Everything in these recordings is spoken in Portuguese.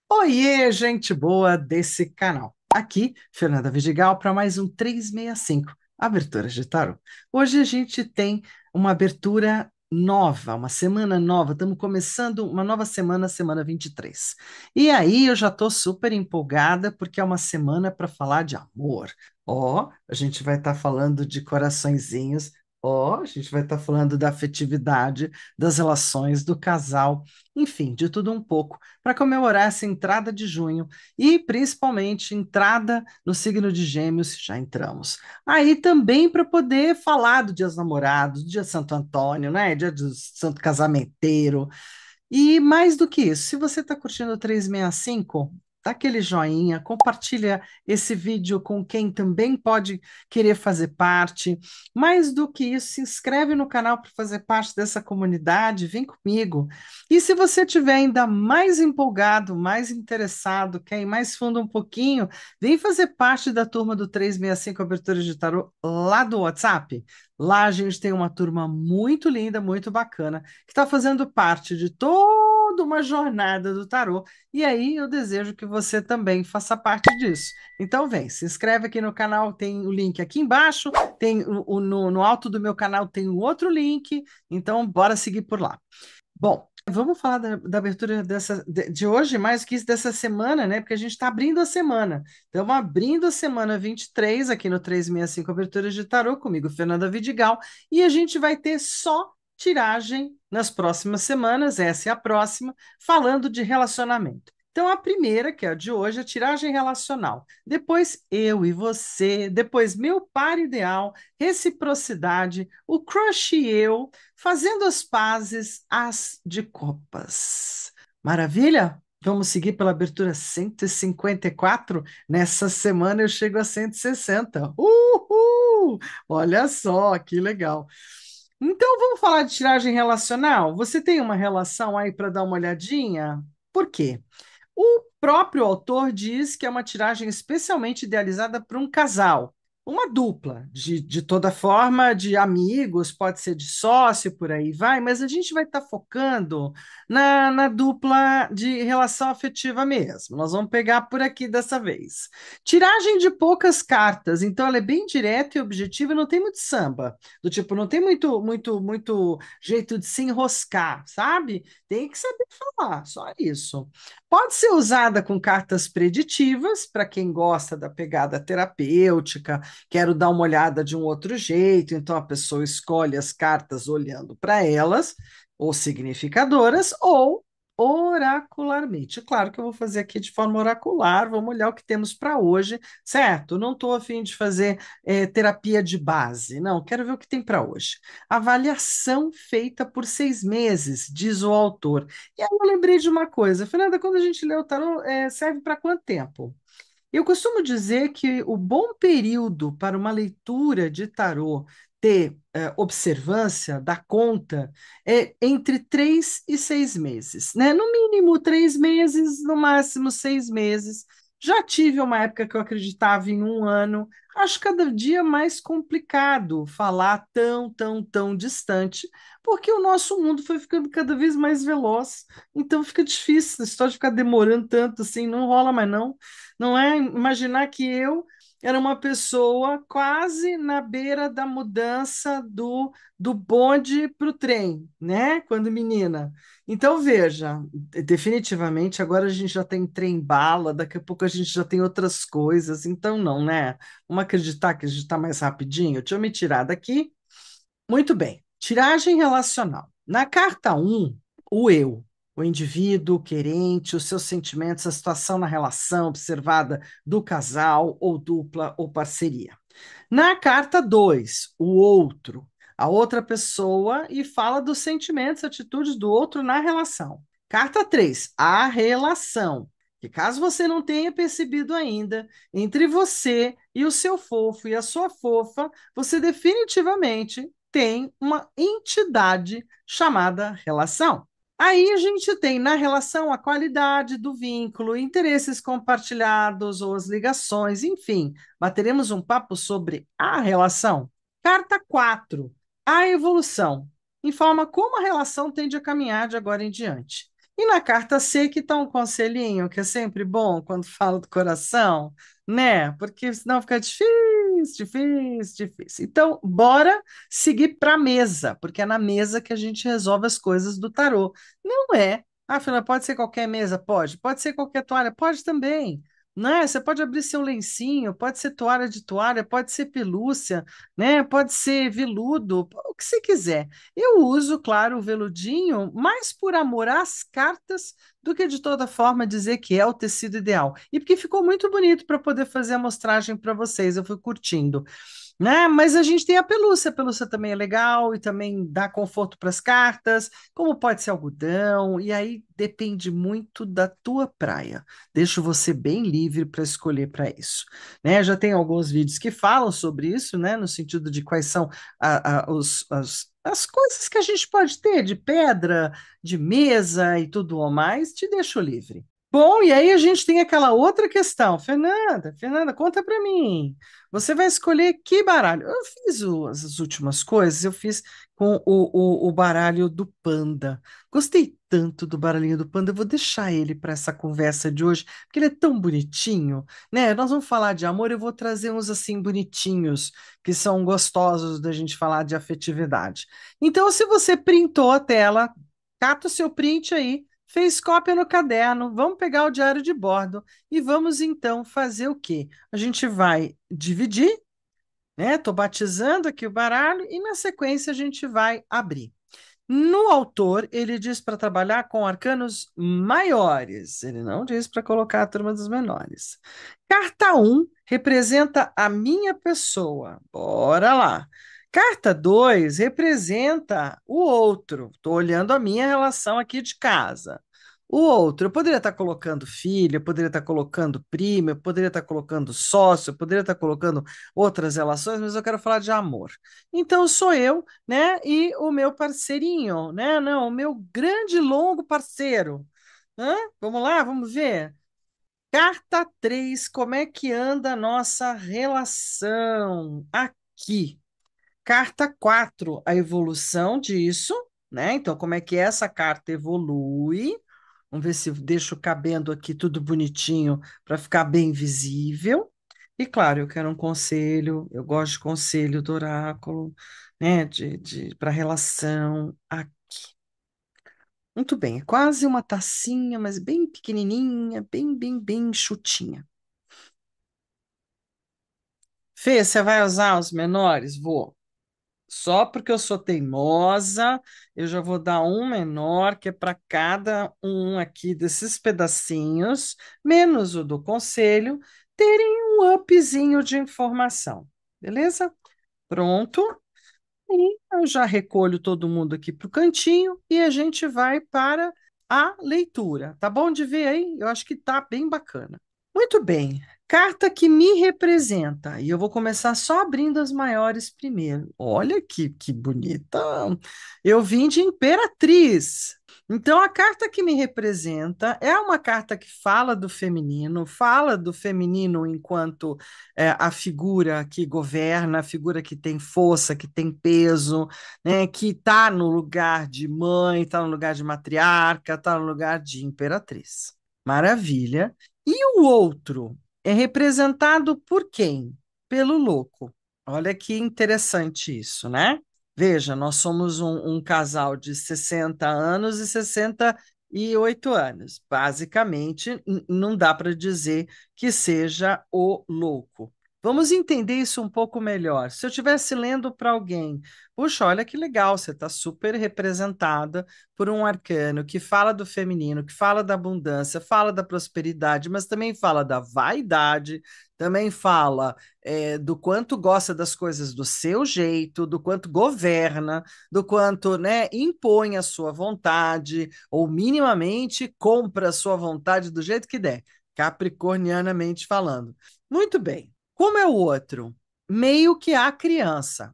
Oiê, gente boa desse canal. Aqui, Fernanda Vidigal, para mais um 365, Abertura de Tarô. Hoje a gente tem uma abertura nova, uma semana nova. Estamos começando uma nova semana, semana 23. E aí eu já estou super empolgada porque é uma semana para falar de amor. Ó, a gente vai estar falando de coraçõezinhos. Ó, a gente vai estar falando da afetividade, das relações, do casal, enfim, de tudo um pouco para comemorar essa entrada de junho e principalmente entrada no signo de Gêmeos, já entramos. Aí também para poder falar do Dia dos Namorados, do Dia de Santo Antônio, né? Dia do Santo Casamenteiro. E mais do que isso, se você está curtindo o 365, dá aquele joinha, compartilha esse vídeo com quem também pode querer fazer parte. Mais do que isso, se inscreve no canal para fazer parte dessa comunidade, vem comigo. E se você estiver ainda mais empolgado, mais interessado, quer ir mais fundo um pouquinho, vem fazer parte da turma do 365 Abertura de Tarô lá do WhatsApp. Lá a gente tem uma turma muito linda, muito bacana que está fazendo parte de toda uma jornada do tarô. E aí eu desejo que você também faça parte disso. Então vem, se inscreve aqui no canal, tem o link aqui embaixo, tem no alto do meu canal tem um outro link, então bora seguir por lá. Bom, vamos falar da abertura de hoje, mais que isso dessa semana, né? Porque a gente está abrindo a semana. Estamos abrindo a semana 23 aqui no 365 Aberturas de Tarô, comigo, Fernanda Vidigal, e a gente vai ter só tiragem nas próximas semanas, essa é a próxima, falando de relacionamento. Então, a primeira, que é a de hoje, é a tiragem relacional. Depois, eu e você. Depois, meu par ideal, reciprocidade, o crush e eu, fazendo as pazes, as de copas. Maravilha? Vamos seguir pela abertura 154. Nessa semana eu chego a 160. Uhul! Olha só, que legal. Então vamos falar de tiragem relacional? Você tem uma relação aí para dar uma olhadinha? Por quê? O próprio autor diz que é uma tiragem especialmente idealizada para um casal, uma dupla, de toda forma, de amigos, pode ser de sócio, por aí vai, mas a gente vai estar focando na dupla de relação afetiva mesmo. Nós vamos pegar por aqui dessa vez. Tiragem de poucas cartas, então ela é bem direta e objetiva, não tem muito samba, do tipo, não tem muito jeito de se enroscar, sabe? Tem que saber falar, só isso. Pode ser usada com cartas preditivas, para quem gosta da pegada terapêutica, quero dar uma olhada de um outro jeito, então a pessoa escolhe as cartas olhando para elas, ou significadoras, ou oracularmente. Claro que eu vou fazer aqui de forma oracular, vamos olhar o que temos para hoje, certo? Não estou a fim de fazer terapia de base, não, quero ver o que tem para hoje. Avaliação feita por 6 meses, diz o autor. E aí eu lembrei de uma coisa, Fernanda, quando a gente lê o tarô, serve para quanto tempo? Eu costumo dizer que o bom período para uma leitura de tarô ter observância, dar conta, é entre 3 e 6 meses, né? No mínimo 3 meses, no máximo 6 meses. Já tive uma época que eu acreditava em um ano. Acho cada dia mais complicado falar tão distante, porque o nosso mundo foi ficando cada vez mais veloz. Então fica difícil, a história de ficar demorando tanto assim, não rola mais não. Não é imaginar que eu era uma pessoa quase na beira da mudança do bonde para o trem, né? Quando menina. Então, veja, definitivamente agora a gente já tem trem-bala, daqui a pouco a gente já tem outras coisas, então não, né? Vamos acreditar que a gente está mais rapidinho? Deixa eu me tirar daqui. Muito bem. Tiragem relacional. Na carta um, o eu, o indivíduo, o querente, os seus sentimentos, a situação na relação observada do casal ou dupla ou parceria. Na carta 2, o outro, a outra pessoa e fala dos sentimentos, atitudes do outro na relação. Carta 3, a relação. Que caso você não tenha percebido ainda, entre você e o seu fofo e a sua fofa, você definitivamente tem uma entidade chamada relação. Aí a gente tem na relação a qualidade do vínculo, interesses compartilhados ou as ligações, enfim, bateremos um papo sobre a relação. Carta 4, a evolução. Informa como a relação tende a caminhar de agora em diante. E na carta C que está um conselhinho, que é sempre bom quando fala do coração, né? Porque senão fica difícil, difícil, difícil. Então, bora seguir para a mesa, porque é na mesa que a gente resolve as coisas do tarô. Não é. Ah, Fernanda, pode ser qualquer mesa? Pode. Pode ser qualquer toalha? Pode também. Né? Você pode abrir seu lencinho, pode ser toalha de toalha, pode ser pelúcia, né? Pode ser veludo, o que você quiser. Eu uso, claro, o veludinho mais por amor às cartas do que de toda forma dizer que é o tecido ideal. E porque ficou muito bonito para poder fazer a mostragem para vocês, eu fui curtindo, né? Mas a gente tem a pelúcia também é legal e também dá conforto para as cartas, como pode ser algodão, e aí depende muito da tua praia. Deixo você bem livre para escolher para isso, né? Já tem alguns vídeos que falam sobre isso, né? No sentido de quais são as coisas que a gente pode ter de pedra, de mesa e tudo o mais, te deixo livre. Bom, e aí a gente tem aquela outra questão. Fernanda, conta para mim. Você vai escolher que baralho? Eu fiz as últimas coisas, eu fiz com o baralho do Panda. Gostei tanto do baralhinho do Panda, eu vou deixar ele para essa conversa de hoje, porque ele é tão bonitinho, né? Nós vamos falar de amor, eu vou trazer uns assim bonitinhos, que são gostosos da gente falar de afetividade. Então, se você printou a tela, cata o seu print aí, fez cópia no caderno, vamos pegar o diário de bordo e vamos então fazer o quê? A gente vai dividir, né? Estou batizando aqui o baralho e na sequência a gente vai abrir. No autor, ele diz para trabalhar com arcanos maiores, ele não diz para colocar a turma dos menores. Carta um representa a minha pessoa. Bora lá. Carta 2 representa o outro. Estou olhando a minha relação aqui de casa. O outro, eu poderia estar colocando filho, eu poderia estar colocando primo, eu poderia estar colocando sócio, eu poderia estar colocando outras relações, mas eu quero falar de amor. Então sou eu, né? E o meu parceirinho, né? Não, o meu grande longo parceiro. Hã? Vamos lá, vamos ver. Carta 3, como é que anda a nossa relação aqui? Carta 4, a evolução disso, né? Então, como é que essa carta evolui? Vamos ver se eu deixo cabendo aqui tudo bonitinho para ficar bem visível. E claro, eu quero um conselho, eu gosto de conselho do oráculo, né? Para relação aqui. Muito bem, é quase uma tacinha, mas bem pequenininha, bem enxutinha. Fê, você vai usar os menores? Vou. Só porque eu sou teimosa, eu já vou dar um menor, que é para cada um aqui desses pedacinhos, menos o do conselho, terem um upzinho de informação. Beleza? Pronto. E eu já recolho todo mundo aqui para o cantinho e a gente vai para a leitura. Tá bom de ver aí? Eu acho que tá bem bacana. Muito bem. Carta que me representa. E eu vou começar só abrindo as maiores primeiro. Olha que bonita. Eu vim de Imperatriz. Então, a carta que me representa é uma carta que fala do feminino enquanto a figura que governa, a figura que tem força, que tem peso, né, que está no lugar de mãe, está no lugar de matriarca, está no lugar de imperatriz. Maravilha. E o outro é representado por quem? Pelo louco. Olha que interessante isso, né? Veja, nós somos um casal de 60 anos e 68 anos. Basicamente, não dá para dizer que seja o louco. Vamos entender isso um pouco melhor. Se eu estivesse lendo para alguém, puxa, olha que legal, você está super representada por um arcano que fala do feminino, que fala da abundância, fala da prosperidade, mas também fala da vaidade, também fala do quanto gosta das coisas do seu jeito, do quanto governa, do quanto, né, impõe a sua vontade, ou minimamente compra a sua vontade do jeito que der, capricornianamente falando. Muito bem. Como é o outro? Meio que a criança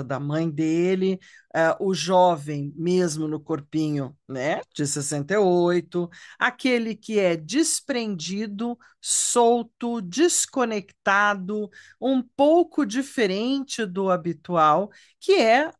da mãe dele, o jovem mesmo no corpinho, né, de 68, aquele que é desprendido, solto, desconectado, um pouco diferente do habitual, que é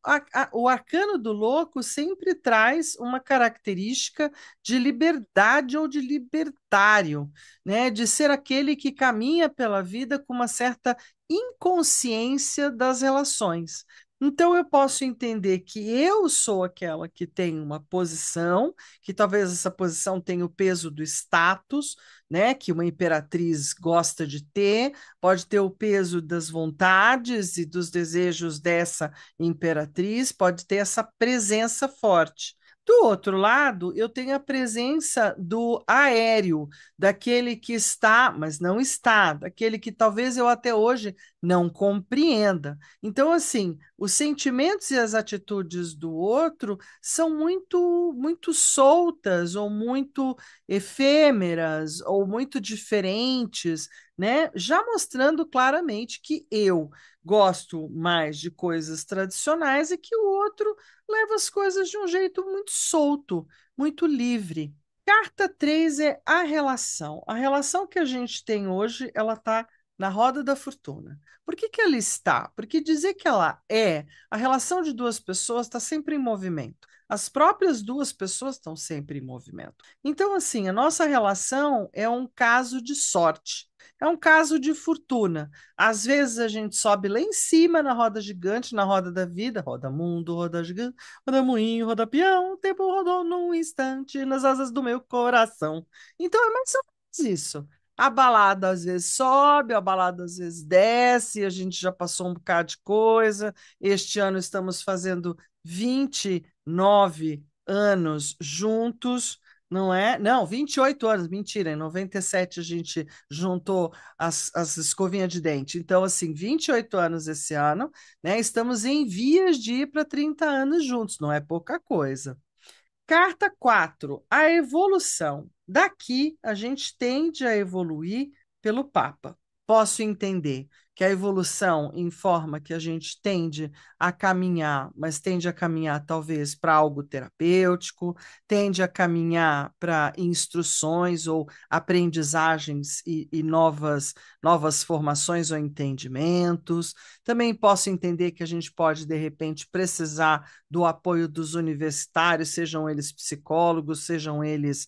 o arcano do louco sempre traz uma característica de liberdade ou de libertário, né, de ser aquele que caminha pela vida com uma certa inconsciência das relações. Então, eu posso entender que eu sou aquela que tem uma posição, que talvez essa posição tenha o peso do status, né, que uma imperatriz gosta de ter, pode ter o peso das vontades e dos desejos dessa imperatriz, pode ter essa presença forte. Do outro lado, eu tenho a presença do aéreo, daquele que está, mas não está, daquele que talvez eu até hoje não compreenda. Então, assim, os sentimentos e as atitudes do outro são muito soltas ou muito efêmeras ou muito diferentes, né? Já mostrando claramente que eu gosto mais de coisas tradicionais e que o outro leva as coisas de um jeito muito solto, muito livre. Carta 3 é a relação. A relação que a gente tem hoje, ela está na roda da fortuna. Por que que ela está? Porque dizer que ela é, a relação de duas pessoas está sempre em movimento. As próprias duas pessoas estão sempre em movimento. Então, assim, a nossa relação é um caso de sorte, é um caso de fortuna. Às vezes a gente sobe lá em cima na roda gigante, na roda da vida, roda mundo, roda gigante, roda moinho, roda peão, o tempo rodou num instante nas asas do meu coração. Então é mais ou menos isso. A balada às vezes sobe, a balada às vezes desce, a gente já passou um bocado de coisa. Este ano estamos fazendo 29 anos juntos, não é? Não, 28 anos, mentira, em 97 a gente juntou as escovinhas de dente. Então, assim, 28 anos esse ano, né? Estamos em vias de ir para 30 anos juntos, não é pouca coisa. Carta 4, a evolução. Daqui a gente tende a evoluir pelo Papa. Posso entender que a evolução informa que a gente tende a caminhar, mas tende a caminhar talvez para algo terapêutico, tende a caminhar para instruções ou aprendizagens e novas formações ou entendimentos. Também posso entender que a gente pode, de repente, precisar do apoio dos universitários, sejam eles psicólogos, sejam eles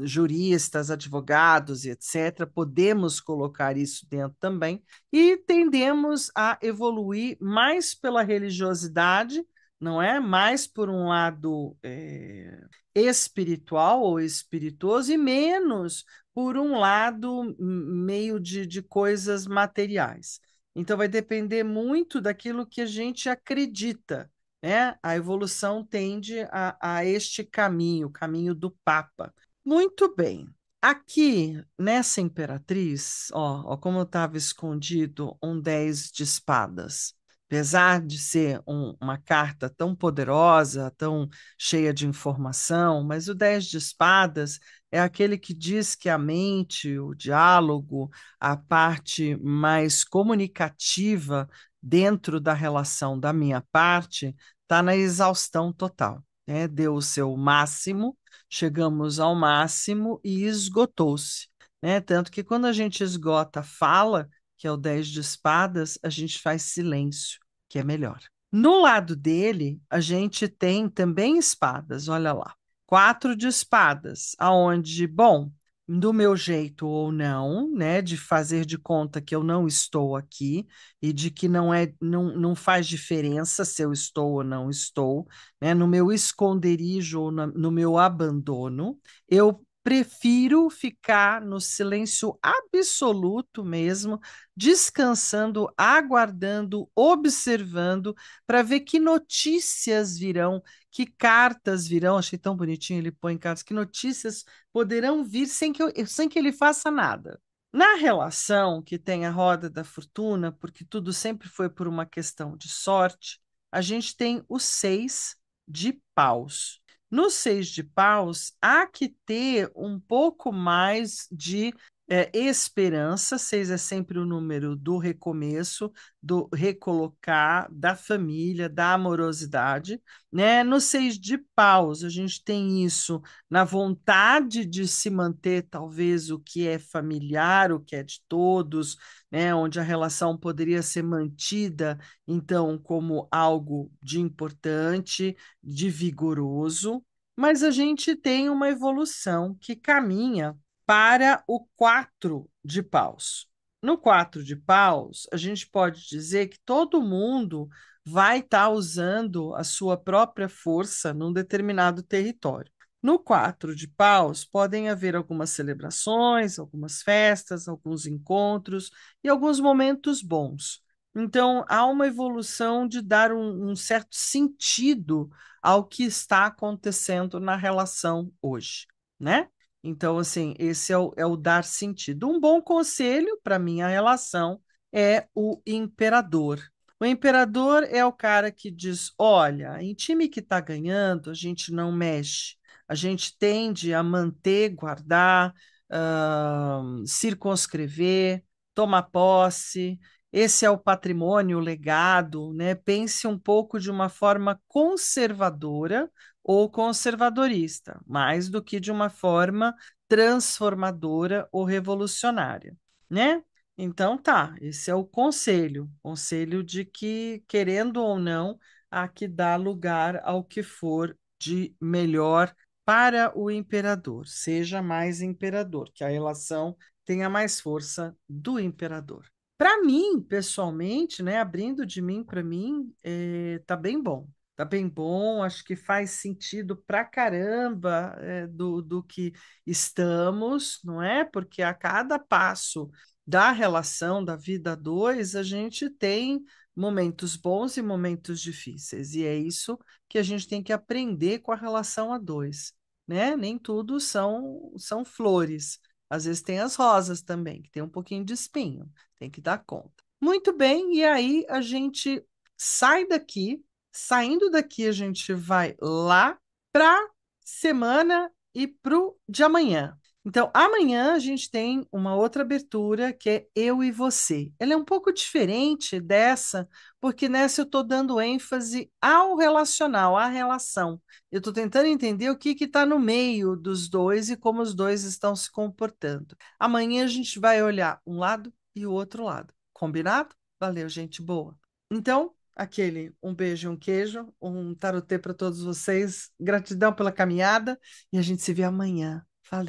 juristas, advogados e etc. Podemos colocar isso dentro também e tendemos a evoluir mais pela religiosidade, não é? Mais por um lado espiritual ou espirituoso e menos por um lado meio de coisas materiais. Então, vai depender muito daquilo que a gente acredita, né? A evolução tende a este caminho, o caminho do Papa. Muito bem. Aqui, nessa imperatriz, ó como estava escondido um 10 de espadas. Apesar de ser uma carta tão poderosa, tão cheia de informação, mas o 10 de espadas é aquele que diz que a mente, o diálogo, a parte mais comunicativa dentro da relação da minha parte está na exaustão total, né? Deu o seu máximo, chegamos ao máximo e esgotou-se, né? Tanto que quando a gente esgota a fala, que é o 10 de espadas, a gente faz silêncio, que é melhor. No lado dele, a gente tem também espadas, olha lá. 4 de espadas, aonde, bom, do meu jeito ou não, né, de fazer de conta que eu não estou aqui e de que não faz diferença se eu estou ou não estou, né, no meu esconderijo ou no meu abandono, eu prefiro ficar no silêncio absoluto mesmo, descansando, aguardando, observando para ver que notícias virão, que cartas virão. Achei tão bonitinho, ele põe cartas, que notícias poderão vir sem que ele faça nada. Na relação que tem a roda da fortuna, porque tudo sempre foi por uma questão de sorte, a gente tem o 6 de paus. No 6 de paus, há que ter um pouco mais de Esperança, 6 é sempre o número do recomeço, do recolocar, da família, da amorosidade, né? No 6 de paus, a gente tem isso na vontade de se manter, talvez, o que é familiar, o que é de todos, né? Onde a relação poderia ser mantida, então, como algo de importante, de vigoroso, mas a gente tem uma evolução que caminha para o 4 de paus. No 4 de paus, a gente pode dizer que todo mundo vai estar usando a sua própria força num determinado território. No 4 de paus, podem haver algumas celebrações, algumas festas, alguns encontros e alguns momentos bons. Então, há uma evolução de dar um certo sentido ao que está acontecendo na relação hoje, né? Então, assim, esse é o dar sentido. Um bom conselho para minha relação é o imperador. O imperador é o cara que diz: olha, em time que está ganhando, a gente não mexe. A gente tende a manter, guardar, circunscrever, tomar posse. Esse é o patrimônio, o legado, né? Pense um pouco de uma forma conservadora ou conservadorista, mais do que de uma forma transformadora ou revolucionária, né? Então tá, esse é o conselho de que, querendo ou não, há que dar lugar ao que for de melhor para o imperador, seja mais imperador, que a relação tenha mais força do imperador. Para mim, pessoalmente, né, abrindo de mim para mim, tá bem bom. Tá bem bom, acho que faz sentido pra caramba, do que estamos, não é? Porque a cada passo da relação da vida a dois, a gente tem momentos bons e momentos difíceis, e é isso que a gente tem que aprender com a relação a dois, né? Nem tudo são flores, às vezes tem as rosas também, que tem um pouquinho de espinho, tem que dar conta. Muito bem, e aí a gente sai daqui. Saindo daqui, a gente vai lá para semana e para o de amanhã. Então, amanhã a gente tem uma outra abertura que é Eu e Você. Ela é um pouco diferente dessa, porque nessa eu estou dando ênfase ao relacional, à relação. Eu estou tentando entender o que está no meio dos dois e como os dois estão se comportando. Amanhã a gente vai olhar um lado e o outro lado. Combinado? Valeu, gente boa. Então, aquele um beijo, um queijo, um tarotê para todos vocês. Gratidão pela caminhada e a gente se vê amanhã. Valeu.